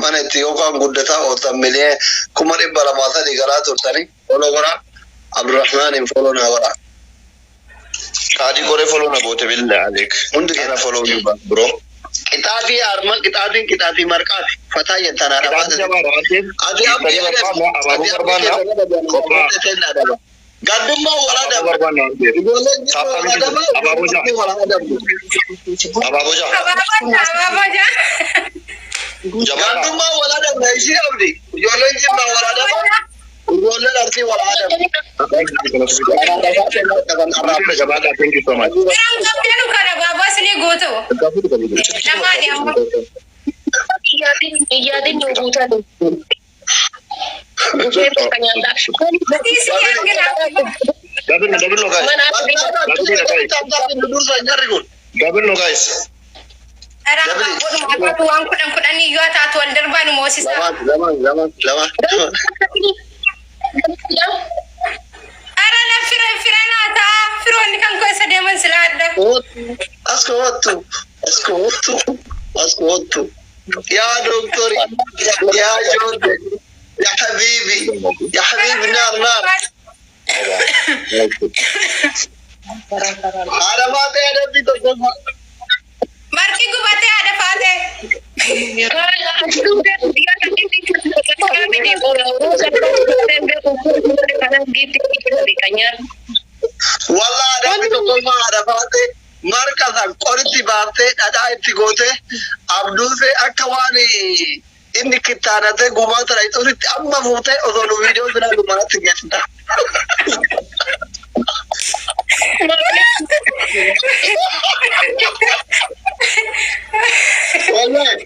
mana itti yookaan guddataa ootan milee kuma dhibba lamaa sadii garaa turtanii foloo goraa Abdurrahmaan foloo naa goraa. Kaadii koree foloo na goote billee aleek hundi keenya foloo ni bro. Kitaabii arma kitaabii marqaati fataa jettan arabaate. Ati abdii Gadumma wala da Ababoja Gadumma wala da naishi abdi Yolen jimba wala da Yolen arti wala da Thank you so much. Double no guys. يا دكتور يا جود يا حبيبي نار ada Fateh ada Vito semua Marki gue bate ada Fateh Wallah ada Vito semua ada Fateh markasan koriti bate ada itu gote Abdul se akawani ini kita nanti gua tera itu amma foto atau video sudah lumayan tinggi. Wallah,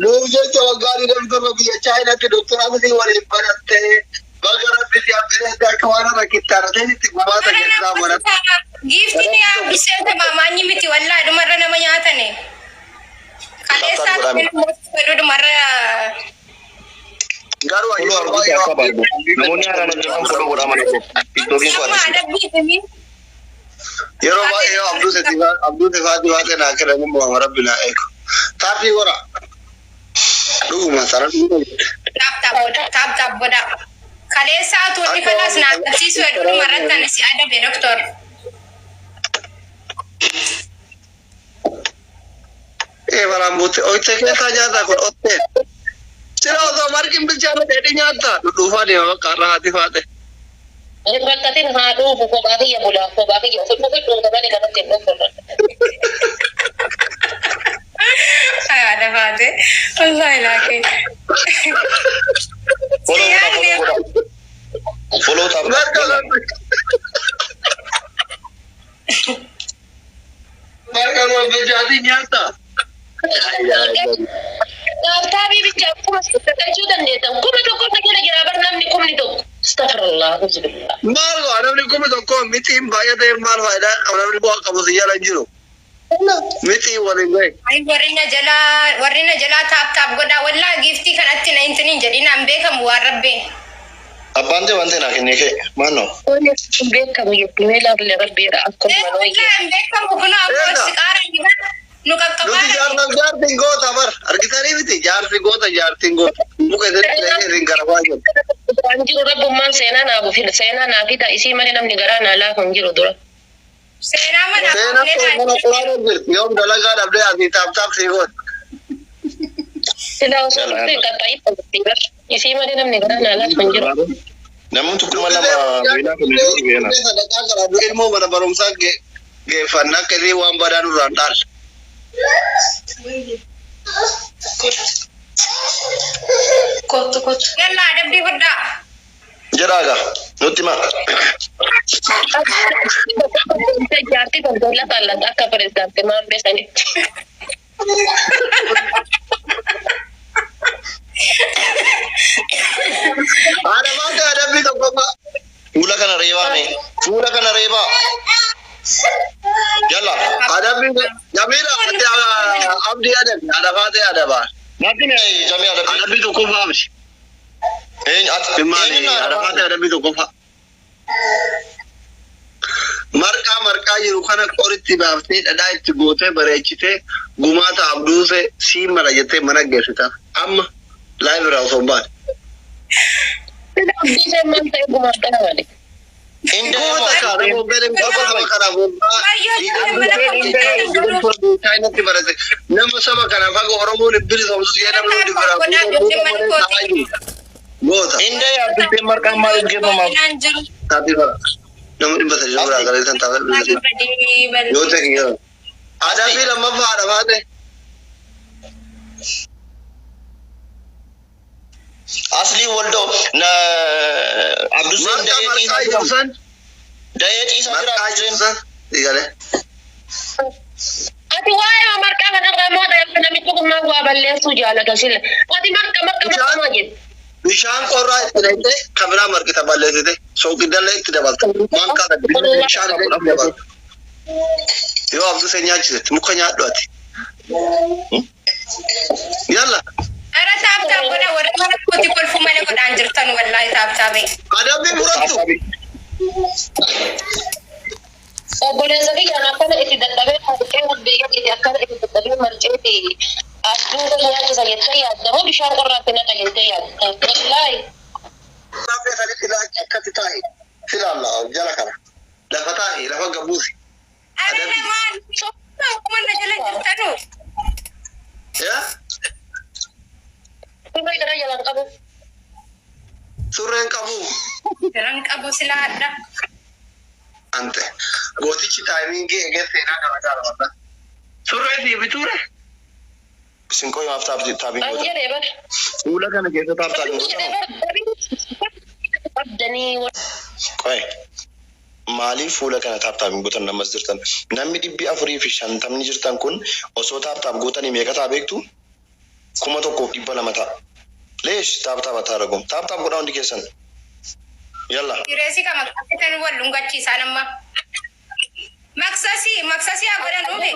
lu je coba gari dan kau biar China ke dokter apa sih wali beratte, bagaimana bisa berada kawan orang kita nanti itu gua tanya sama orang. Gift ini ya bisa tu mamanya mesti wallah, itu marah namanya apa nih? Kalau saat ini itu marah. Garu aja. Namun ada nama follow orang mana tu? Pitogin kau ada. Yaro ba yo Abdul Sefati wate na kira mun ba rabbina aiko. Tapi ora. Dugu masaran. Tap boda. Kale saat ni kelas na siswa itu marah tan si ada be doktor. Barambut oite kita nyata kok otte. Sira to markin bicara dede nyata. Lupa dia karena hati Fateh. Ini berarti hadu buku bagi ya bola, buku bagi ya. Buku itu belum kembali kan tembok. Ada Fateh. Allah lagi. Follow tak. Mereka mau menjadi nyata. Tapi bicara pun terkejut dia tahu. Kau betul kau tak kira bernam ni kau ni tu. Astagfirullah. Malu ada ni kau betul kau miti bayar deh malu ada. Orang ni buat kamu sejarah juru. Miti wali gue. Ay warina jala tap goda wala gifti kan atti na intini jadi nambe kam warabbe. Abante nak ini ke mana? Oh ni nambe kam ya primela level bera aku mana ya. Nambe kam bukan aku sekarang gimana? Nukak kabar. Lu jar tinggo tabar. Argita ni miti jar tinggo. Bukan dari ringkar aja. Anjir udah buman sena na bu fil sena na kita isi mana nam negara na lah anjir udah. Sena mana? Sena tu mana kurang bil. Yom dalaga abde adi tap tinggo. Sena usul tu kata itu tidak. Isi mana nam negara na lah anjir. Namun tu cuma nama bila kena. Sedangkan kalau ilmu mana barumsa ge fanna kiri wan badan randal. Kot. Yalla ada di benda. Jeraga, nutima. Jati berdola Allah tak presiden mam besani. Ada mana ada bilang apa? Mula kan reba. Yalla, ada bilang Jamila ada Abdi ada Fateh ada bah. Nanti ni Jamila ada bilang kau faham sih. Ada Fateh ada bilang kau faham. marqaa jiru kana qoritti baaftee dhadhaa itti gootee bareechitee gumaata abduuse sii mala jettee mana geessita. Amma laayibira osoo hin baane. Abduuse man ta'e gumaadhaa malee. Goota kana bobbeen bakka saba kana bobbaa nama saba kana faga Oromoon bilisomsu jedhamu dibira goota. Indee abduuse marqaa maaliif geeffamaaf? Taati fara. Nama dhibba sadii biraa galee san taa'ee yoo ta'e yoo aadaa fi lammaffaa haadha baate. Asli waldo na abduuse marqaa ibsan dayee ciisa jira ibsan digale. Ati waa'ee marqaa kana qaamota namichi kun waa balleessuu jaalata sille. Ati marqaa maa jettu? Bishaan qorraa itti naqxee kabiraa marqita balleessite soogiddalee itti dabalta. Waan kana bishaan itti dabalta. Yoo abduuse nyaachisetti muka nyaadhu ati. Yalla. Ara taabtaa godha warra kooti kolfu malee godhaan jirtan wallahi taabtaa bee. Adabbii murattu. Obboleessa kiyyan akkana itti dadhabee marqee beekan itti akkana itti dadhabee marqee abduuse nyaachisa jettee yaadda moo bishaan qorraatti naqa jettee yaadda? Wallaahi. Saafee sadiitti laaqii akkatti taa'e filaalla jala kana lafa taa'e lafa gabbuusi. Ara namaan mana jala jirtanu. Yaa Surree gara jalaan qabu. surreen qabu. Jiran qabu silaa adda. Ante gootichi taayimiingii eegee seenaa kana gaafata. Surree fi bituure. Sinqoo yoo aftaaf taabiin An goota. jedhee bar. Fuula kana keessa taabtaan goota. Abdanii Qoy. Maaliif fuula kana taabtaan gootan namas jirtan? Namni 450 jirtan kun osoo taabtaaf gootanii meeqa ta'a beektu? 1,200 ta'a. Leesh taabtaa bataa ragum. Taabtaaf godhaa hundi keessan. Yalla. Kireesii kama kan wal lungachiisan amma. Maksasii haa godhan dhume.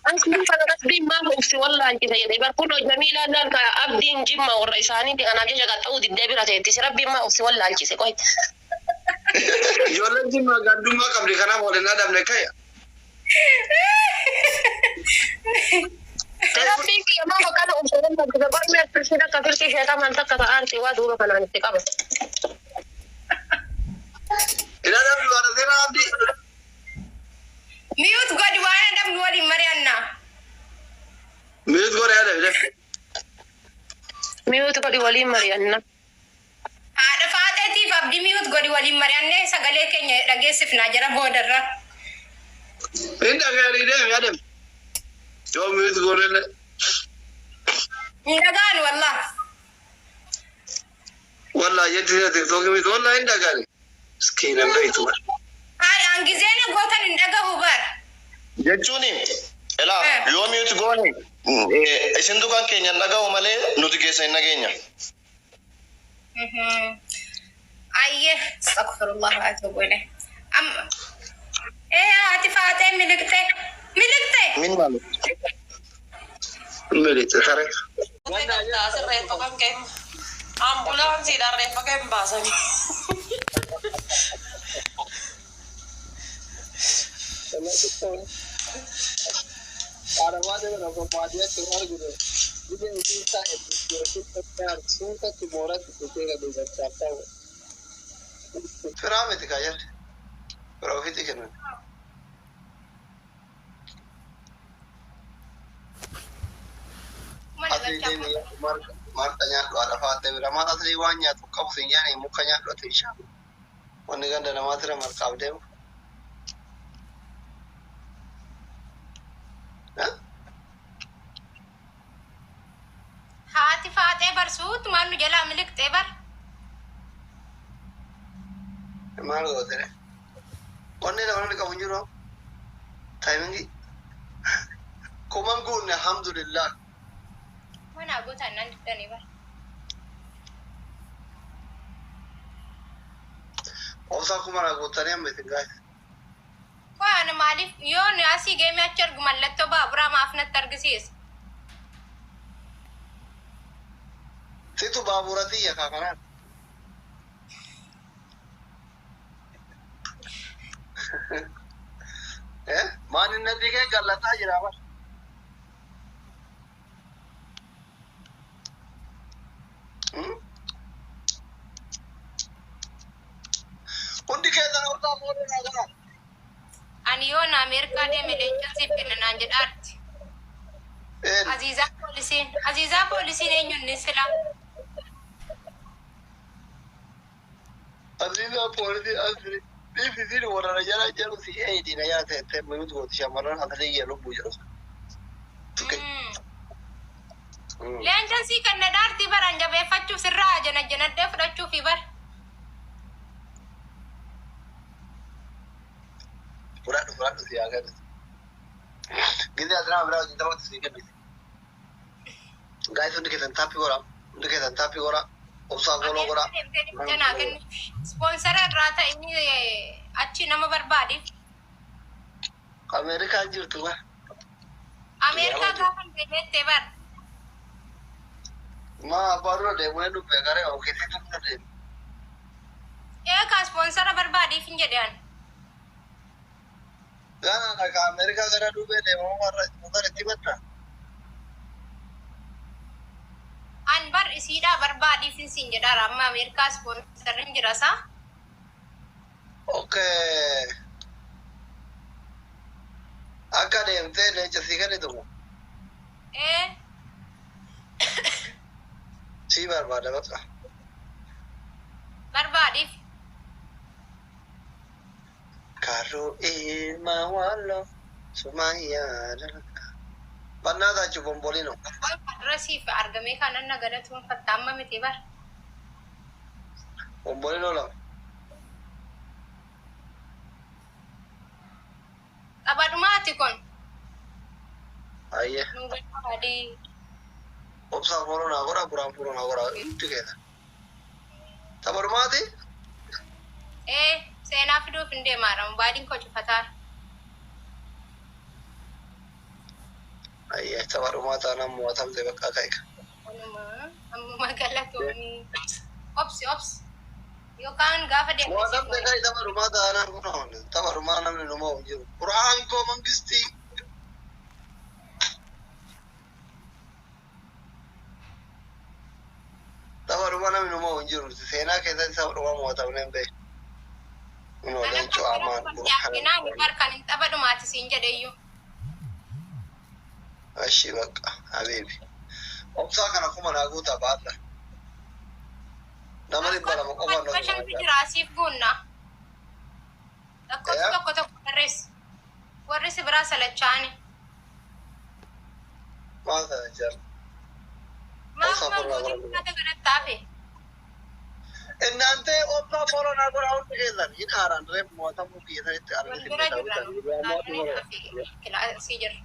Abdiin maal ufti wallaan jira jedhee bar kun Jamiilaa laal ka abdiin jimma warra isaanii anaaf jecha qaxxa'uu diddee bira ta'etti rabbiin maa ufti wallaalchise qoy. Ijoolleen jimmaa gandummaa qabdi kanaaf waliin adamne kaya. Rabbiin kiyya maa bakkana ufti wallaalchise barmee firsiin akka firsi sheetaman takka ta'aarti waa duuba kanaan itti qabe. Ila namni waan seenaa abdi. Miyuut gadi waan adamnu waliin mari'annaa. Miut gore yaada bile. Miyuutu godhi waliin mari'anna. Haadha faaxeetiif abdii miyuut gadi waliin mari'annee sagalee keenya dhageessifnaa jara boodarra. Inni dhagaarii deeme yaadam. Yoo miut gore le. Hin dhagaan wallah. Wallah jetti tiktookii miut wallah hin dhagaani. Skiinan beektu bar. Hayi hangizeen gootan hin dhagahu bar. Jechuuni elaa yoo miuti goone isin dukaan keenya hin dhaga'u malee nuti keessa hin dhageenya. Ayyee astaghfirullah wa atubu ilayh. Ati faaxee miliqxee. Min maali? Miliqxe saree. Ambulaansiidhaan reeffa kan baasanii. Firaa miti kaayyan. Firaa ofiitti kennan. Marta nyaadhu haadha faaxee bira maal asii waan nyaatu qabu sin jaanii muka nyaadhu ati ishaa. Wanni ganda namaa tira marqaaf deemu. Haati faaxee barsuut maal nu jalaa miliqxee bar. Maal gootere? Wanni dabalani qabu hin jiru. Taayimingi. Kuman guunne alhamdulillah. Mana gootaan nan diddanii bar. Obsaa kumana guutanii amma isin gaa'e. Waan maaliif yoo nu asii geemee achi argu mallattoo baaburaa maaf natti argisiisa. Situ baaburatiyya kaa kanaan. maan inni dhigee gallataa jira bar. Hundi keessan hortaa moodee naa garaa. Ani yoon Ameerikaa deeme leenca siif kennanaan jedhaatti. Azizaa poolisiin eenyuun sila? Azizaa poolisiin asiri. Biifisiin warra jala jiru si eedina yaa ta'e minuutu gooti shamarran asirrii yeroo lubbuu jedhu. Leenca sii kanna dhaartii baran jabeeffachuuf sirraa janaddee fudhachuuf bar. Fudhadhu si yaa gadi. Gizi asirraa biraa hojii taphattu si kenniti. Gaayis hundi keessan taappii goraa. Obsaa goloo goraa. Spoonsara irraa ta'inni achi nama barbaadiif. Ameerikaan jirtu bar. Ameerikaa gaafa deemeettee bar. Maa abbaan dura deemu hin dhufe garee ogeessii tokko deemu. Eegaa spoonsara barbaadiif hin jedhan. Gaana dhagaa Ameerikaa gara dhufee deemu warra itti madda. An bar isiidhaa barbaadiif hin jedhaan amma Ameerikaa spoonsarri hin jira isaa. Okay. Akka deemtee leenca sii kennitu moo? Sii barbaada bakka. Barbaadiif. Karoo ilma walloo sumayyaa dalaka. Bannaa taachuu bombolino. Adresiif argamee kanan nagadatuun fattaamma miti bar. Bombolino lama. Qabadhumaati kun. Ayye. Nu barbaadii. Obsaa fooloo naa godhaa buraan fooloo naa godhaa itti keessa. Qabadhumaati? Seenaa fiduuf hin deemaadha. Baadiin koo cufataa. Ayye qabadhumaa taanaan mo'atamte bakka kaa'ika. Amma galatoomii. Obsi. Yookaan gaafa deemte. Mo'atamte ka'i qabadhumaa taanaan kunuun qabadhumaa namni numa hin jiru. Qura'aan koo mangistii. Qabadhumaa namni numa hin jiru. Seenaa keessatti qabadhumaa mo'atamne hin beeku. Kunoo leencoo amaan Naan barkan hin qabadhumaati siin jedheyyuu. Ashi bakka habibi. Obsaa kana kuma naa guutaa baadha. Nama dhibba lama qofa nu Bashantu jira asiif guunna. Lakkoofsi tokko barreessi. Warri si biraa salachaani. maal kana jira. Maaf gootiin nata godhattaafe. Innante obsaa fooloo naa godhaa hundi keessan hin haaraan reef mo'atamuu keessanitti Waldura jirra. Kilaasii jirra.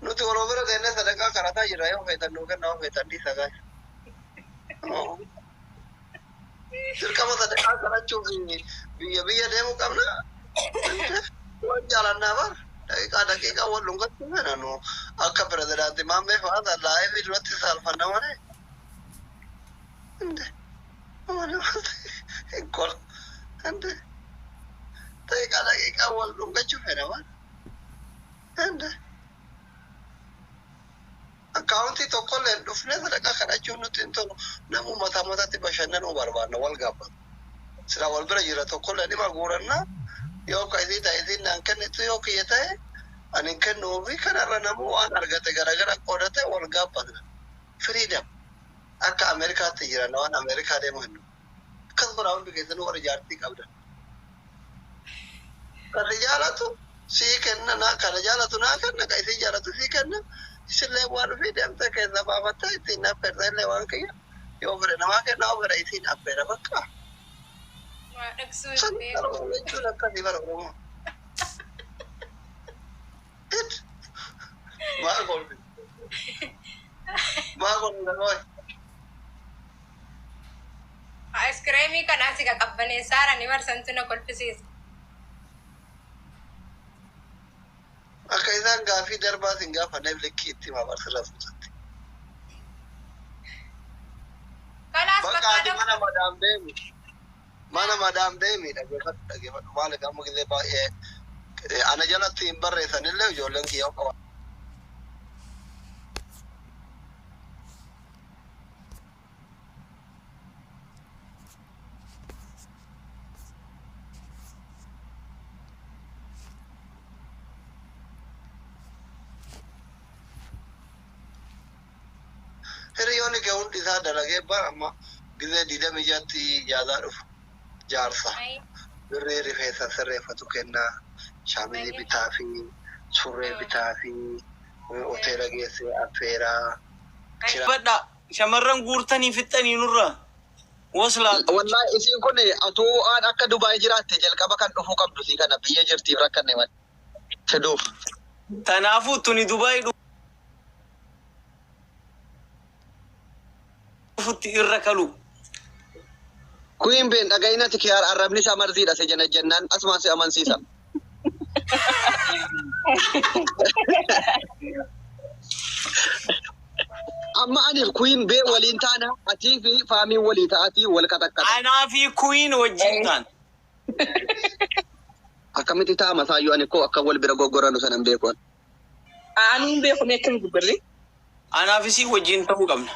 Nuti waloo bira deemnee sadaqaa karataa jira yoo feetan nuu kennaa yoo feetan dhiisa gahe. Dirqama sadaqaa karachuuf biyya deemuu qabna. Waan jaalannaa bara. Daqiiqaa wal dhungatti mana nu akka pirezidaantii maammee fa'aa laa'ee fi duratti saalfanna malee. Enkol. Daqiiqaa wal dhungachuu fedha bara. Akkaawuntii tokkollee hin dhufne sadaqaa kadhachuun nuti hin tolu namuu mataatti bashannanuu barbaanna wal gabbatu. Sila wal bira jira tokkollee dhima guurannaa yoo ka isii ta'e isiin naan kennitu yoo kiyya ta'e ani hin kennuufi kanarra namuu waan argate garagara qoodate wal gabbatu. Firiidam akka Ameerikaatti jiran waan Ameerikaa deemu hin akkas biraa hundi keessanuu warra jaartii qabdan. Kan jaalatu sii kenna kan jaalatu naa kenna kan isii jaalatu sii kenna. Isillee waan ofii deemtee keessa baafattee ittiin affeerta illee waan kiyya yoo fedhe namaa kenna yoo fedhe ittiin affeera bakka. Jechuun akkasii bara Oromoo. Maal golbi? Maal golbi namoonni? Iskiriimii kanaa si qaqqabbaneessaara ni barsantu na kolfisiisa. Akka isaan gaafii darbaa sin gaafanneef likkii itti mabarsirra fuusatte. Kalaas Bakka ati mana madaan beeku. mana madam deemi dhaggeeffadhu maal gamma gisee baay'ee ana jalatti hin barreessanillee ijoolleen kiyyaa qaba. Hiriyoonni kee hundi isaa dalagee bara amma gisee diidamii jatti jaazaa dhufu jaarsa birrii rifeensa sirreeffatu kennaa shaamizii bitaa fi surree bitaa fi hoteela geessee affeeraa. Badda shamarran guurtanii fixxanii nurra waslaa. Wallahi isiin kun atuu aan akka Dubaay jiraatte jalqaba kan dhufuu qabdu si kana biyya jirtiif rakkanne mal fiduuf. Kanaafuu tuni Dubaay dhufutti irra kalu. Queen Ben dhagayinati kiyaar arrabni isaa marziidha se jana jennaan asumaan si amansiisa. Amma ani Queen Ben waliin taana atii fi faamiin walii ta'atii wal qaxaqqata. Anaa fi Queen wajjin taan. Akkamitti ta'a masaayyuu ani koo akka wal bira goggoranu sanan beekuun. Anuun beeku meekan gubbarri. Anaa fi si wajjin ta'uu qabna.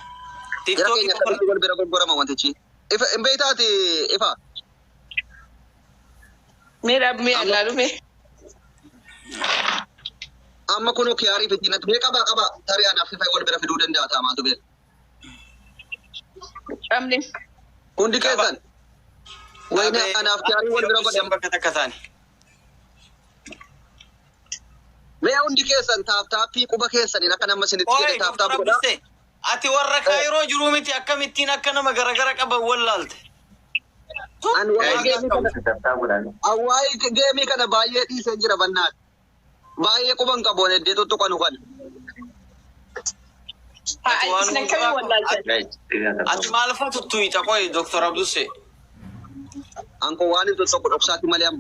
Jara keenya akkamitti wal bira goggorama wantichi. Ifa imbeetaati ifa. Meedhaaf mee allaalu mee. Amma kunoo kiyaarii fitinatti mee qaba tarii anaaf ifa wal bira fiduu danda'a taamaatu beeku. Qabni. Hundi keessan. Wayna anaaf kiyaarii wal bira godhan. Bakka takka taani. Mee hundi keessan taaftaaffii quba keessaniin akka nama isinitti jedhe taaftaaf godhaa. Ati warra Kaayiroo jiruu miti akkamittiin akka nama garagara qaban wallaalte. Awwaayii geemii kana baay'ee dhiisee jira bannaati. Baay'ee quban qaboon heddee tuttuqanu kan. Ati maal fa'aa tuttuuta qoy Dr. Abdusse? Anko waan hin tuttuqu dhoksaatti malee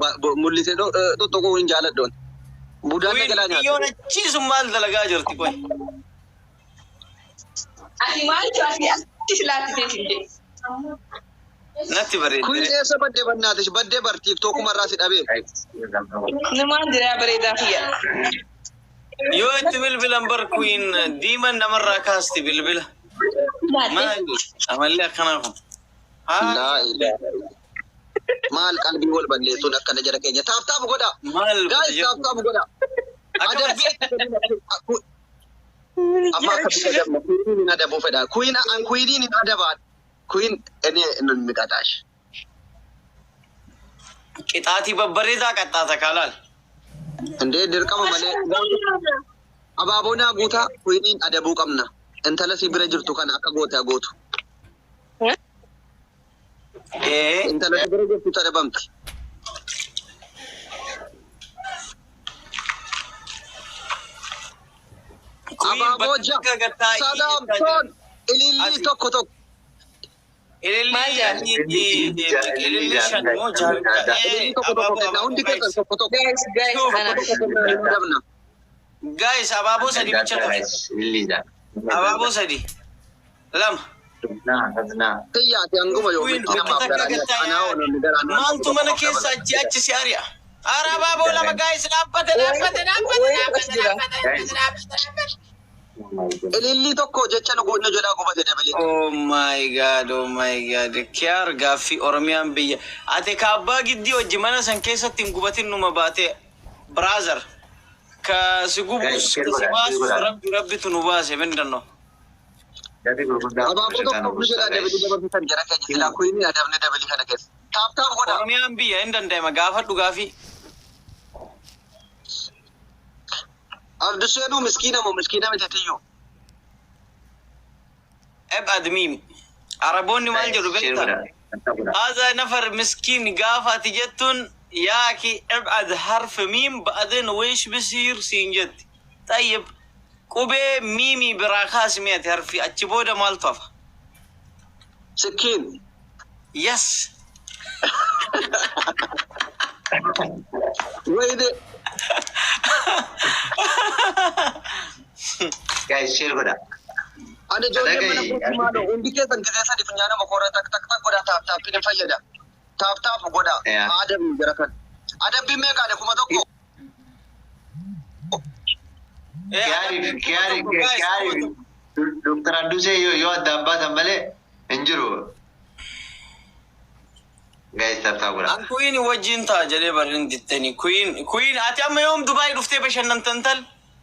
mul'isee tuttuquu hin jaaladdoon. Budaan nagalaa nyaata. Biyyoon achiisu maal dalagaa jirti qoy? Ati maal ati silaatti teessinte. Natti bareedde. Kun eessa baddee bannaatish baddee bartiif tokkumarraa si dhabee. Namaan diraa bareedaa fiyya. Yoo itti bilbilan bar Queen diiman namarraa kaasti bilbila. Amallee akkanaa kun. Maal qalbii wal balleessuun akkana jara keenya taaftaaf godha. Gaayis taaftaaf godha. Adabbii amma akka bita dabna kuyiin adabuu fedha. Kuyiin adabaan kuyiin inni miqataash. Qixaatii babbareedaa qaxxaata kaalaal. Indee dirqama malee abaaboonaa guutaa kuyiin adabuu qabna. Intala si bira jirtu kana akka gootaa gootu. Intala si bira jirtu adabamti. Abaaboo Sadaam Toon ilillii tokko. Ilillii shan moo Ilillii tokko kenna hundi keessan tokko. Guys, abaaboo sadi bicha tafe. Abaaboo sadi. Lama. Xiyyaati hanguma yoo bitti namaaf garaan. Maaltu mana keessa achi si ari'a? Ara abaaboo lama guys dhaabbate. Ilillii tokko jecha nu goonna jedhaa qubate dabalee. Oh my god. Kiyaar gaaffii Oromiyaan biyya. Ati kaabbaa giddii hojii mana san keessatti hin gubatin numa baate. Brother. Ka si gubus si baasu rabbitu nu baase bendanno. Abaaboo tokko nu jedhaa dabalee dabarsisan jara keenya silaa kuyini adabne dabalee kana keessa. Taaftaaf godha. Oromiyaan biyya hin danda'ama gaafadhu gaafii. Abduseenuu miskiina miti tiyyu. Admiim. Araboonni maal jedhu beektaa? Haza nafar miskiin gaafati jettuun yaaki ibad harf miim ba'adin weesh bisiir siin jetti. Tayyib qubee miimii biraa kaasmee ati harfi achi booda maaltu hafa? Sikkiin. Yes. Wayde. Guys, share goda. Ada ijoollee mana kuusi maaloo hundi keessan gisee sadi funyaana makoora tak godhaa taaftaaffiin fayyada. taaf godha. Adabii gara kan. Adabbii meeqaadha kuma tokko? Gaarii. Doktor Addusee yoo addaan baatan malee hin jiru. Guys, taaf godha. Kuyin wajjin ta'a jedhee barin dittanii. Kuyin ati amma yoom Dubaay dhuftee bashannantan tal?